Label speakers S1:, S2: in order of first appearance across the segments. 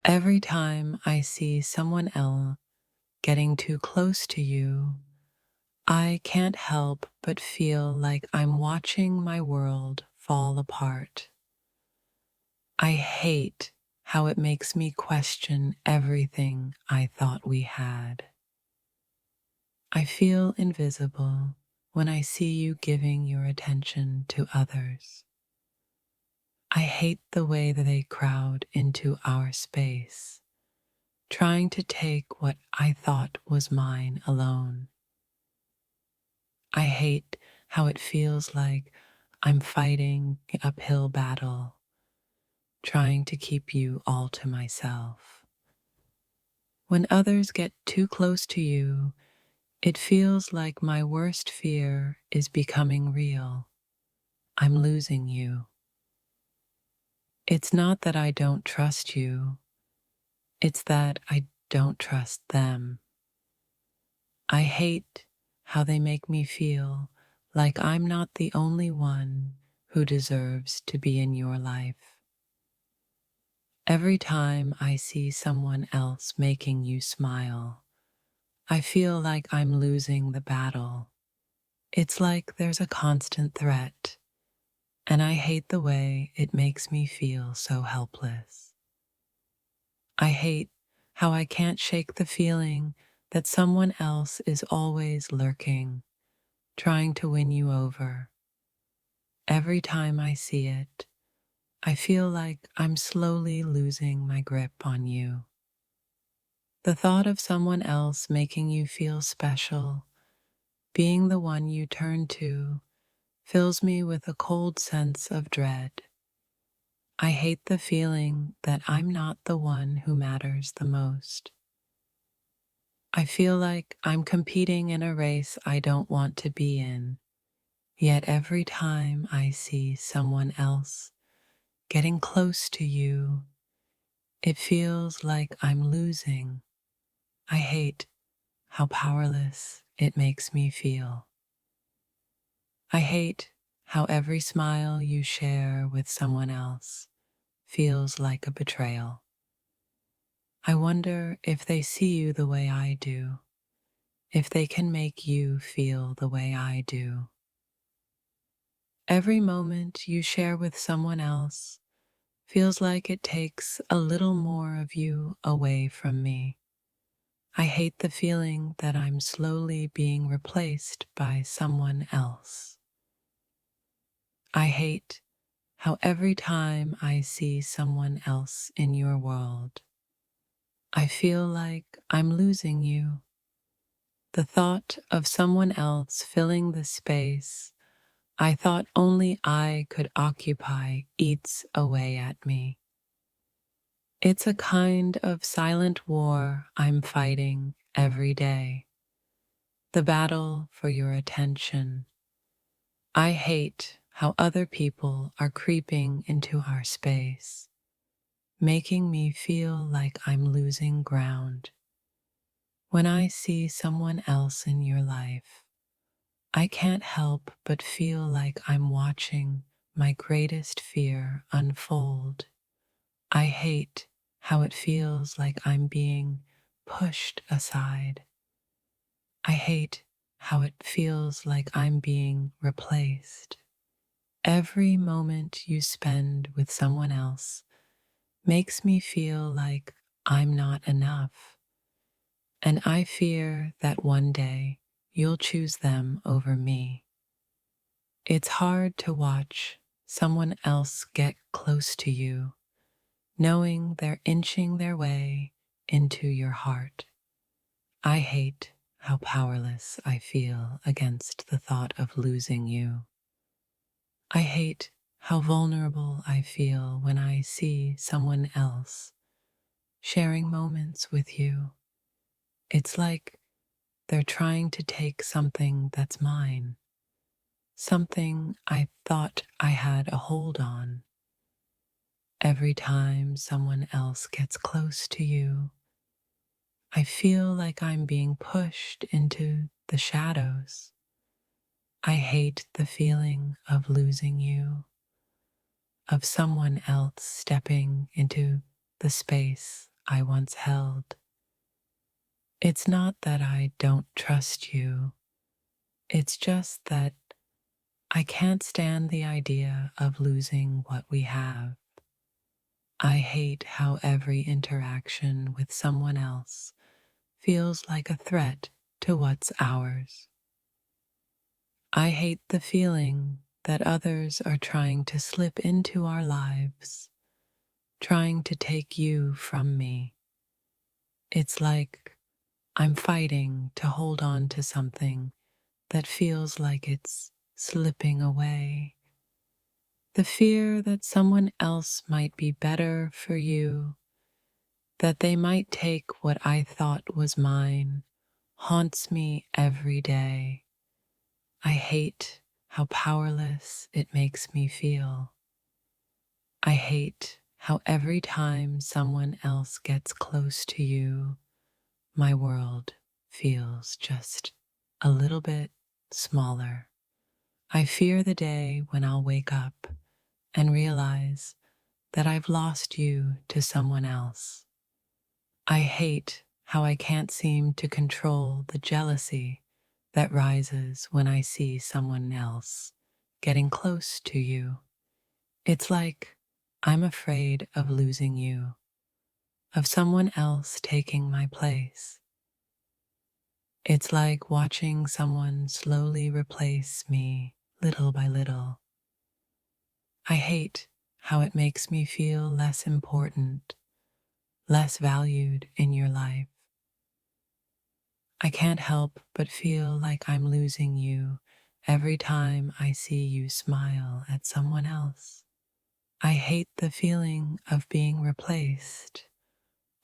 S1: Every time I see someone else getting too close to you, I can't help but feel like I'm watching my world fall apart. I hate how it makes me question everything I thought we had. I feel invisible when I see you giving your attention to others. I hate the way that they crowd into our space, trying to take what I thought was mine alone. I hate how it feels like I'm fighting an uphill battle, trying to keep you all to myself. When others get too close to you, it feels like my worst fear is becoming real. I'm losing you. It's not that I don't trust you, it's that I don't trust them. I hate how they make me feel like I'm not the only one who deserves to be in your life. Every time I see someone else making you smile, I feel like I'm losing the battle. It's like there's a constant threat, and I hate the way it makes me feel so helpless. I hate how I can't shake the feeling that someone else is always lurking, trying to win you over. Every time I see it, I feel like I'm slowly losing my grip on you. The thought of someone else making you feel special, being the one you turn to, fills me with a cold sense of dread. I hate the feeling that I'm not the one who matters the most. I feel like I'm competing in a race I don't want to be in, yet every time I see someone else getting close to you, it feels like I'm losing. I hate how powerless it makes me feel. I hate how every smile you share with someone else feels like a betrayal. I wonder if they see you the way I do, if they can make you feel the way I do. Every moment you share with someone else feels like it takes a little more of you away from me. I hate the feeling that I'm slowly being replaced by someone else. I hate how every time I see someone else in your world, I feel like I'm losing you. The thought of someone else filling the space I thought only I could occupy eats away at me. It's a kind of silent war I'm fighting every day. The battle for your attention. I hate how other people are creeping into our space, making me feel like I'm losing ground. When I see someone else in your life, I can't help but feel like I'm watching my greatest fear unfold. I hate how it feels like I'm being pushed aside. I hate how it feels like I'm being replaced. Every moment you spend with someone else makes me feel like I'm not enough, and I fear that one day you'll choose them over me. It's hard to watch someone else get close to you, knowing they're inching their way into your heart. I hate how powerless I feel against the thought of losing you. I hate how vulnerable I feel when I see someone else sharing moments with you. It's like they're trying to take something that's mine, something I thought I had a hold on. Every time someone else gets close to you, I feel like I'm being pushed into the shadows. I hate the feeling of losing you, of someone else stepping into the space I once held. It's not that I don't trust you, it's just that I can't stand the idea of losing what we have. I hate how every interaction with someone else feels like a threat to what's ours. I hate the feeling that others are trying to slip into our lives, trying to take you from me. It's like I'm fighting to hold on to something that feels like it's slipping away. The fear that someone else might be better for you, that they might take what I thought was mine, haunts me every day. I hate how powerless it makes me feel. I hate how every time someone else gets close to you, my world feels just a little bit smaller. I fear the day when I'll wake up and realize that I've lost you to someone else. I hate how I can't seem to control the jealousy that rises when I see someone else getting close to you. It's like I'm afraid of losing you, of someone else taking my place. It's like watching someone slowly replace me little by little. I hate how it makes me feel less important, less valued in your life. I can't help but feel like I'm losing you every time I see you smile at someone else. I hate the feeling of being replaced,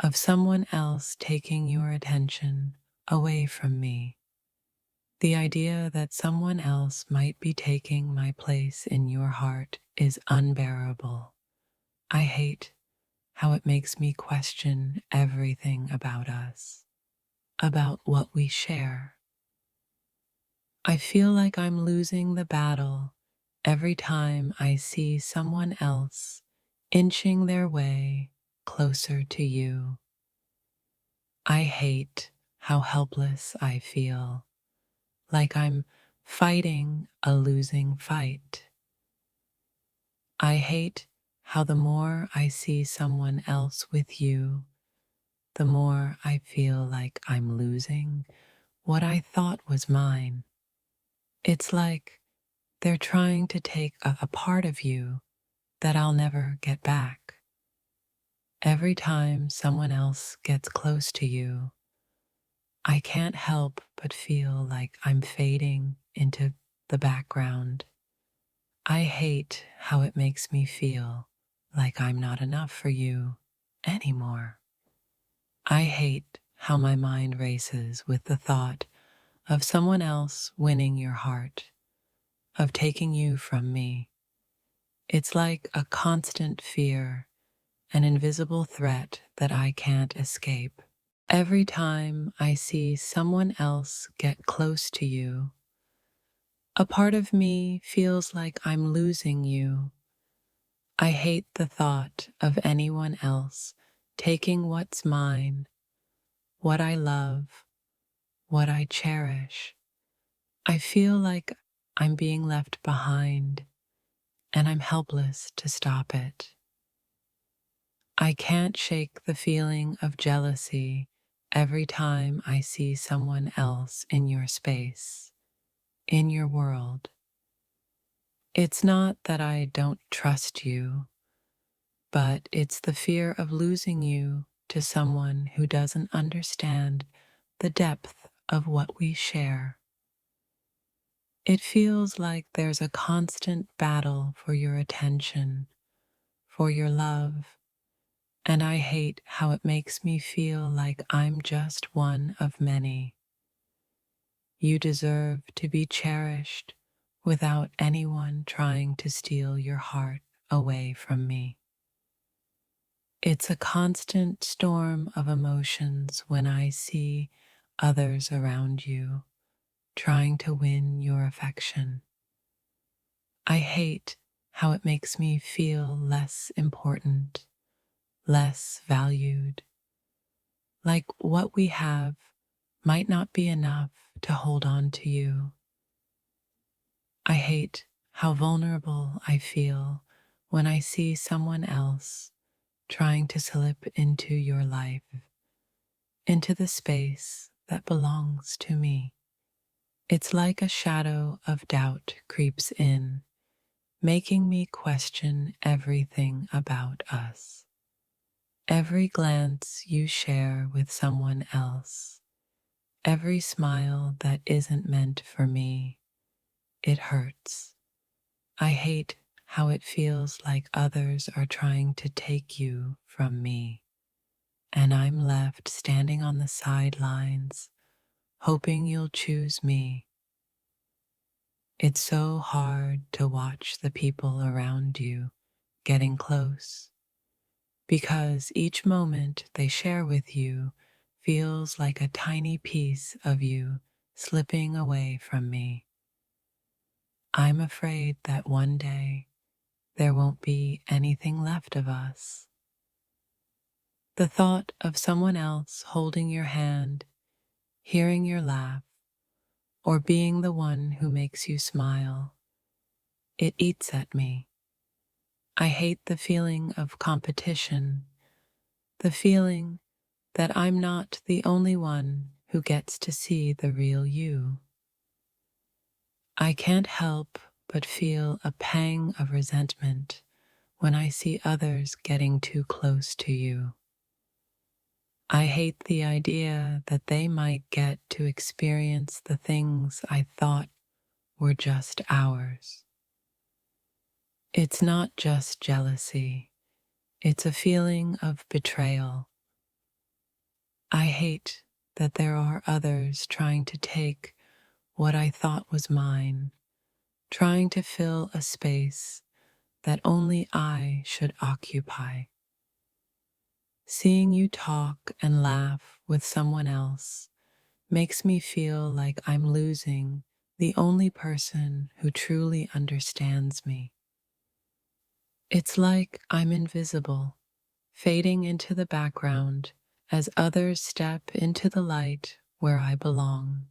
S1: of someone else taking your attention away from me. The idea that someone else might be taking my place in your heart is unbearable. I hate how it makes me question everything about us, about what we share. I feel like I'm losing the battle every time I see someone else inching their way closer to you. I hate how helpless I feel, like I'm fighting a losing fight. I hate how the more I see someone else with you, the more I feel like I'm losing what I thought was mine. It's like they're trying to take a part of you that I'll never get back. Every time someone else gets close to you, I can't help but feel like I'm fading into the background. I hate how it makes me feel like I'm not enough for you anymore. I hate how my mind races with the thought of someone else winning your heart, of taking you from me. It's like a constant fear, an invisible threat that I can't escape. Every time I see someone else get close to you, a part of me feels like I'm losing you. I hate the thought of anyone else taking what's mine, what I love, what I cherish. I feel like I'm being left behind and I'm helpless to stop it. I can't shake the feeling of jealousy every time I see someone else in your space, in your world. It's not that I don't trust you, but it's the fear of losing you to someone who doesn't understand the depth of what we share. It feels like there's a constant battle for your attention, for your love, and I hate how it makes me feel like I'm just one of many. You deserve to be cherished without anyone trying to steal your heart away from me. It's a constant storm of emotions when I see others around you trying to win your affection. I hate how it makes me feel less important, less valued. like what we have might not be enough to hold on to you. I hate how vulnerable I feel when I see someone else trying to slip into your life, into the space that belongs to me. It's like a shadow of doubt creeps in, making me question everything about us. Every glance you share with someone else, every smile that isn't meant for me, it hurts. I hate how it feels like others are trying to take you from me, and I'm left standing on the sidelines, hoping you'll choose me. It's so hard to watch the people around you getting close, because each moment they share with you feels like a tiny piece of you slipping away from me. I'm afraid that one day there won't be anything left of us. The thought of someone else holding your hand, hearing your laugh, or being the one who makes you smile, it eats at me. I hate the feeling of competition, the feeling that I'm not the only one who gets to see the real you. I can't help but feel a pang of resentment when I see others getting too close to you. I hate the idea that they might get to experience the things I thought were just ours. It's not just jealousy, it's a feeling of betrayal. I hate that there are others trying to take what I thought was mine, trying to fill a space that only I should occupy. Seeing you talk and laugh with someone else makes me feel like I'm losing the only person who truly understands me. It's like I'm invisible, fading into the background as others step into the light where I belong.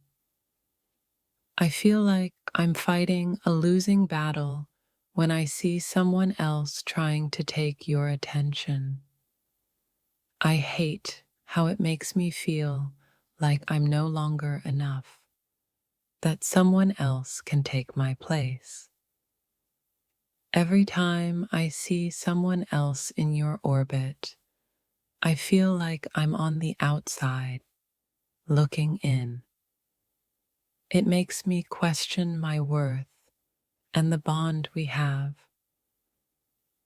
S1: I feel like I'm fighting a losing battle when I see someone else trying to take your attention. I hate how it makes me feel like I'm no longer enough, that someone else can take my place. Every time I see someone else in your orbit, I feel like I'm on the outside, looking in. It makes me question my worth and the bond we have.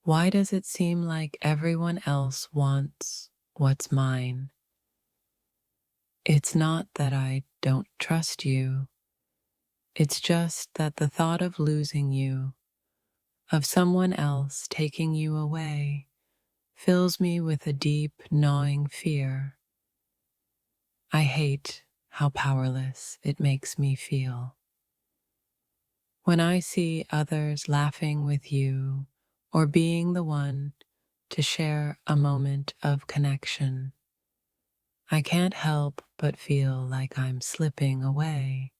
S1: Why does it seem like everyone else wants what's mine? It's not that I don't trust you. It's just that the thought of losing you, of someone else taking you away, fills me with a deep, gnawing fear. I hate how powerless it makes me feel. When I see others laughing with you or being the one to share a moment of connection, I can't help but feel like I'm slipping away.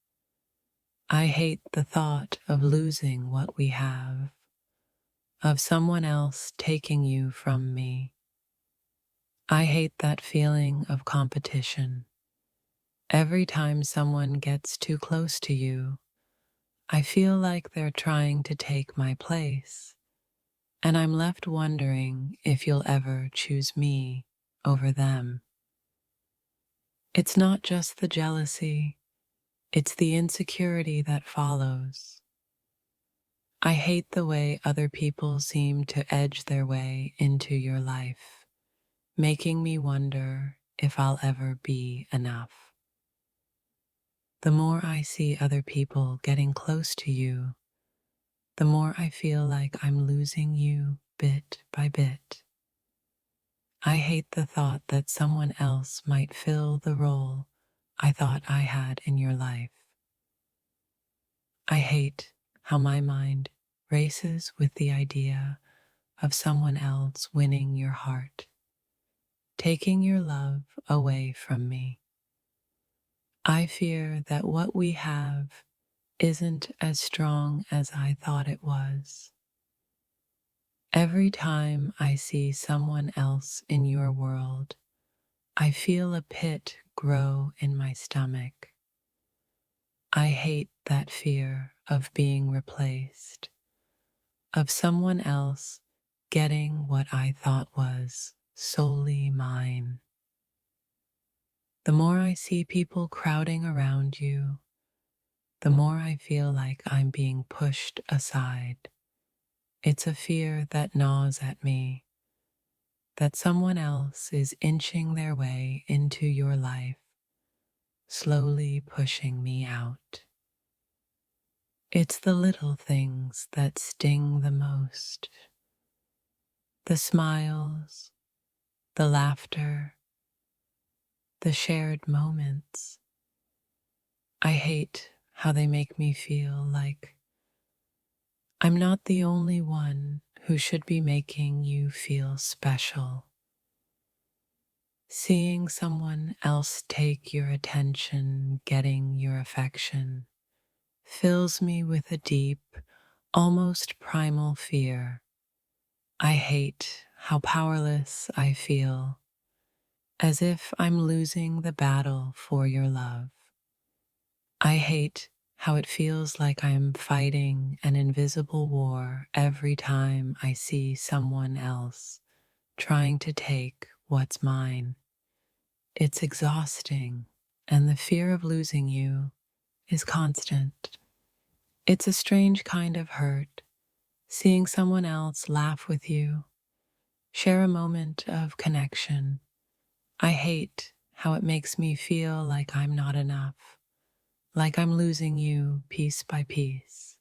S1: I hate the thought of losing what we have, of someone else taking you from me. I hate that feeling of competition. Every time someone gets too close to you, I feel like they're trying to take my place, and I'm left wondering if you'll ever choose me over them. It's not just the jealousy, it's the insecurity that follows. I hate the way other people seem to edge their way into your life, making me wonder if I'll ever be enough. The more I see other people getting close to you, the more I feel like I'm losing you bit by bit. I hate the thought that someone else might fill the role I thought I had in your life. I hate how my mind races with the idea of someone else winning your heart. taking your love away from me. I fear that what we have isn't as strong as I thought it was. Every time I see someone else in your world, I feel a pit grow in my stomach. I hate that fear of being replaced, of someone else getting what I thought was solely mine. The more I see people crowding around you, the more I feel like I'm being pushed aside. It's a fear that gnaws at me, that someone else is inching their way into your life, slowly pushing me out. It's the little things that sting the most. The smiles, the laughter, the shared moments. I hate how they make me feel like I'm not the only one who should be making you feel special. Seeing someone else take your attention, getting your affection, fills me with a deep, almost primal fear. I hate how powerless I feel, as if I'm losing the battle for your love. I hate how it feels like I'm fighting an invisible war every time I see someone else trying to take what's mine. It's exhausting, and the fear of losing you is constant. It's a strange kind of hurt, seeing someone else laugh with you, share a moment of connection. I hate how it makes me feel like I'm not enough, like I'm losing you piece by piece.